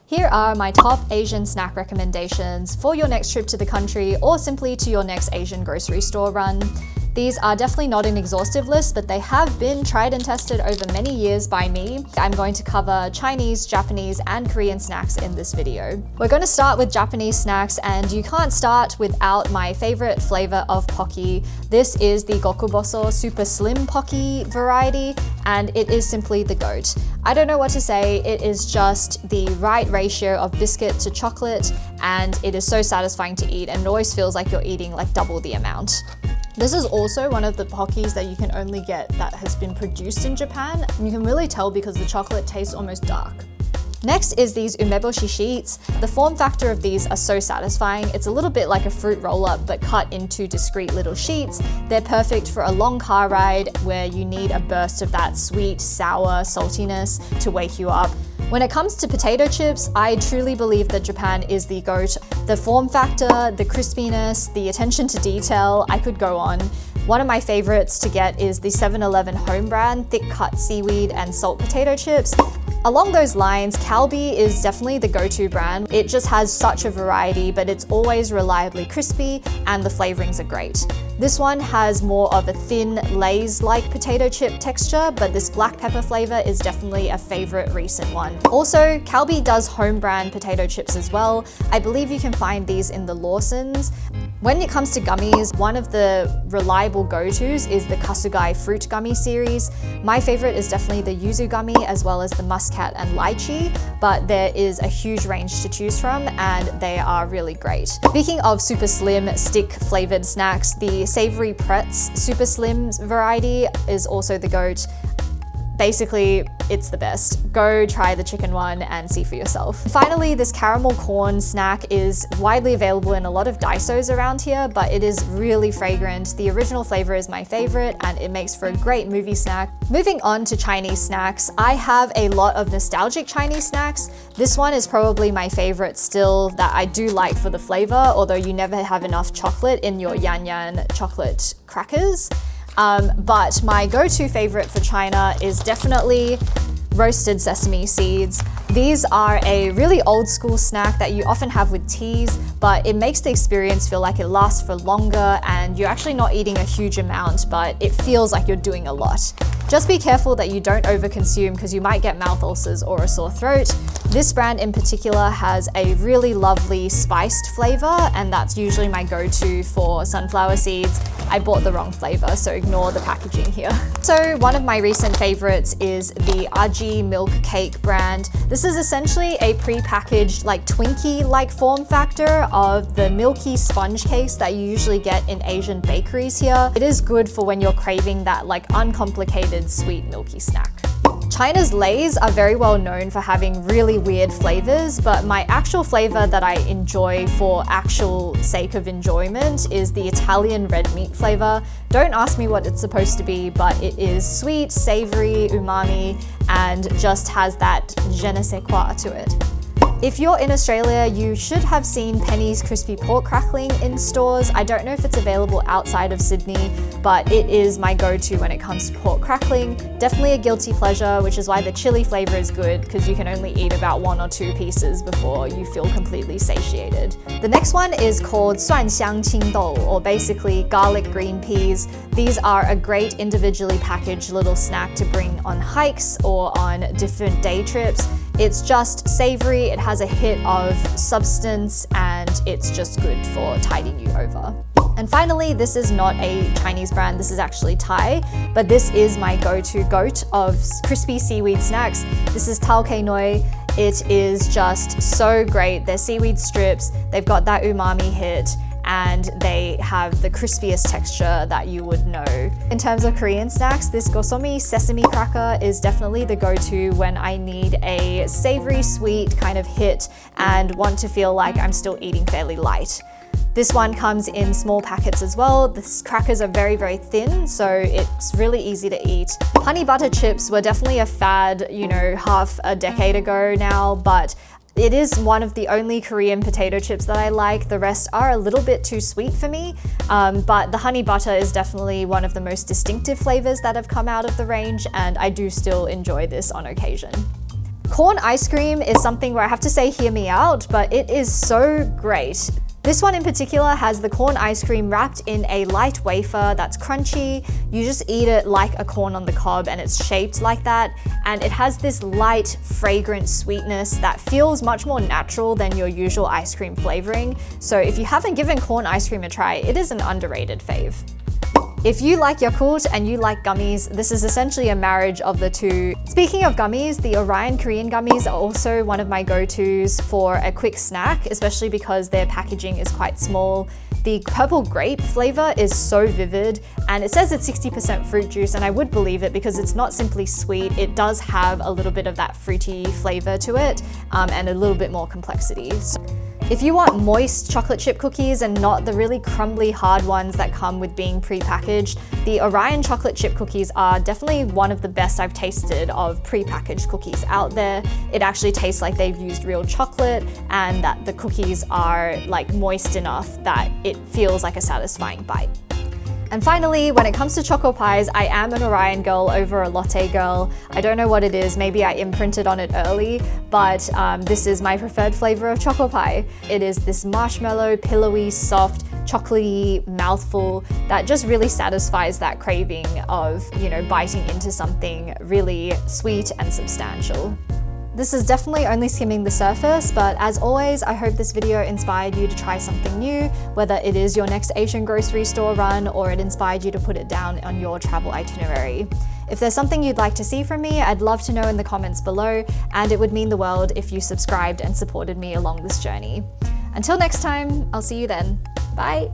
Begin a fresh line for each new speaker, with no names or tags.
Here are my top Asian snack recommendations for your next trip to the country or simply to your next Asian grocery store run. These are definitely not an exhaustive list, but they have been tried and tested over many years by me. I'm going to cover Chinese, Japanese, and Korean snacks in this video. We're going to start with Japanese snacks, and you can't start without my favorite flavor of Pocky. This is the Gokuboso Super Slim Pocky variety, and it is simply the GOAT. I don't know what to say, it is just the right ratio of biscuit to chocolate, and it is so satisfying to eat, and it always feels like you're eating like double the amount. This is also one of the Pockys that you can only get that has been produced in Japan. And you can really tell because the chocolate tastes almost dark. Next is these umeboshi sheets. The form factor of these are so satisfying. It's a little bit like a fruit roll-up, but cut into discrete little sheets. They're perfect for a long car ride where you need a burst of that sweet, sour saltiness to wake you up. When it comes to potato chips, I truly believe that Japan is the GOAT. The form factor, the crispiness, the attention to detail, I could go on. One of my favorites to get is the 7-Eleven home brand thick cut seaweed and salt potato chips. Along those lines, Calbee is definitely the go-to brand. It just has such a variety, but it's always reliably crispy and the flavorings are great. This one has more of a thin, Lay's-like potato chip texture, but this black pepper flavor is definitely a favorite recent one. Also, Calbee does home brand potato chips as well. I believe you can find these in the Lawsons. When it comes to gummies, one of the reliable go-tos is the Kasugai fruit gummy series. My favorite is definitely the yuzu gummy as well as the muscat and lychee, but there is a huge range to choose from and they are really great. Speaking of super slim stick flavored snacks, the savory pretz super slim variety is also the GOAT. Basically, it's the best. Go try the chicken one and see for yourself. Finally, this caramel corn snack is widely available in a lot of Daisos around here, but it is really fragrant. The original flavor is my favorite and it makes for a great movie snack. Moving on to Chinese snacks, I have a lot of nostalgic Chinese snacks. This one is probably my favorite still that I do like for the flavor, although you never have enough chocolate in your Yan Yan chocolate crackers. But my go-to favorite for China is definitely roasted sesame seeds. These are a really old school snack that you often have with teas, but it makes the experience feel like it lasts for longer and you're actually not eating a huge amount, but it feels like you're doing a lot. Just be careful that you don't overconsume because you might get mouth ulcers or a sore throat. This brand in particular has a really lovely spiced flavor, and that's usually my go-to for sunflower seeds. I bought the wrong flavor, so ignore the packaging here. So one of my recent favorites is the Aji milk cake brand. This is essentially a pre-packaged like Twinkie-like form factor of the milky sponge cakes that you usually get in Asian bakeries here. It is good for when you're craving that like uncomplicated sweet milky snack. China's Lay's are very well known for having really weird flavors, but my actual flavor that I enjoy for actual sake of enjoyment is the Italian red meat flavor. Don't ask me what it's supposed to be, but it is sweet, savory, umami, and just has that je ne sais quoi to it. If you're in Australia, you should have seen Penny's crispy pork crackling in stores. I don't know if it's available outside of Sydney, but it is my go-to when it comes to pork crackling. Definitely a guilty pleasure, which is why the chili flavor is good because you can only eat about 1 or 2 pieces before you feel completely satiated. The next one is called 蒜香青豆, or basically garlic green peas. These are a great individually packaged little snack to bring on hikes or on different day trips. It's just savory, it has a hit of substance, and it's just good for tiding you over. And finally, this is not a Chinese brand, this is actually Thai, but this is my go-to goat of crispy seaweed snacks. This is Tao Kei Noi. It is just so great. They're seaweed strips, they've got that umami hit, and they have the crispiest texture that you would know. In terms of Korean snacks, this gosomi sesame cracker is definitely the go-to when I need a savory sweet kind of hit and want to feel like I'm still eating fairly light. This one comes in small packets as well. The crackers are very, very thin, so it's really easy to eat. Honey butter chips were definitely a fad, half a decade ago now, but it is one of the only Korean potato chips that I like. The rest are a little bit too sweet for me, but the honey butter is definitely one of the most distinctive flavors that have come out of the range, and I do still enjoy this on occasion. Corn ice cream is something where I have to say hear me out, but it is so great. This one in particular has the corn ice cream wrapped in a light wafer that's crunchy. You just eat it like a corn on the cob and it's shaped like that. And it has this light, fragrant sweetness that feels much more natural than your usual ice cream flavoring. So if you haven't given corn ice cream a try, it is an underrated fave. If you like Yakult and you like gummies, this is essentially a marriage of the two. Speaking of gummies, the Orion Korean gummies are also one of my go-tos for a quick snack, especially because their packaging is quite small. The purple grape flavor is so vivid, and it says it's 60% fruit juice, and I would believe it because it's not simply sweet. It does have a little bit of that fruity flavor to it, and a little bit more complexity. So if you want moist chocolate chip cookies and not the really crumbly hard ones that come with being pre-packaged, the Orion chocolate chip cookies are definitely one of the best I've tasted of pre-packaged cookies out there. It actually tastes like they've used real chocolate and that the cookies are like moist enough that it feels like a satisfying bite. And finally, when it comes to choco pies, I am an Orion girl over a latte girl. I don't know what it is, maybe I imprinted on it early, but this is my preferred flavor of choco pie. It is this marshmallow, pillowy, soft, chocolatey mouthful that just really satisfies that craving of, you know, biting into something really sweet and substantial. This is definitely only skimming the surface, but as always, I hope this video inspired you to try something new, whether it is your next Asian grocery store run or it inspired you to put it down on your travel itinerary. If there's something you'd like to see from me, I'd love to know in the comments below, and it would mean the world if you subscribed and supported me along this journey. Until next time, I'll see you then. Bye!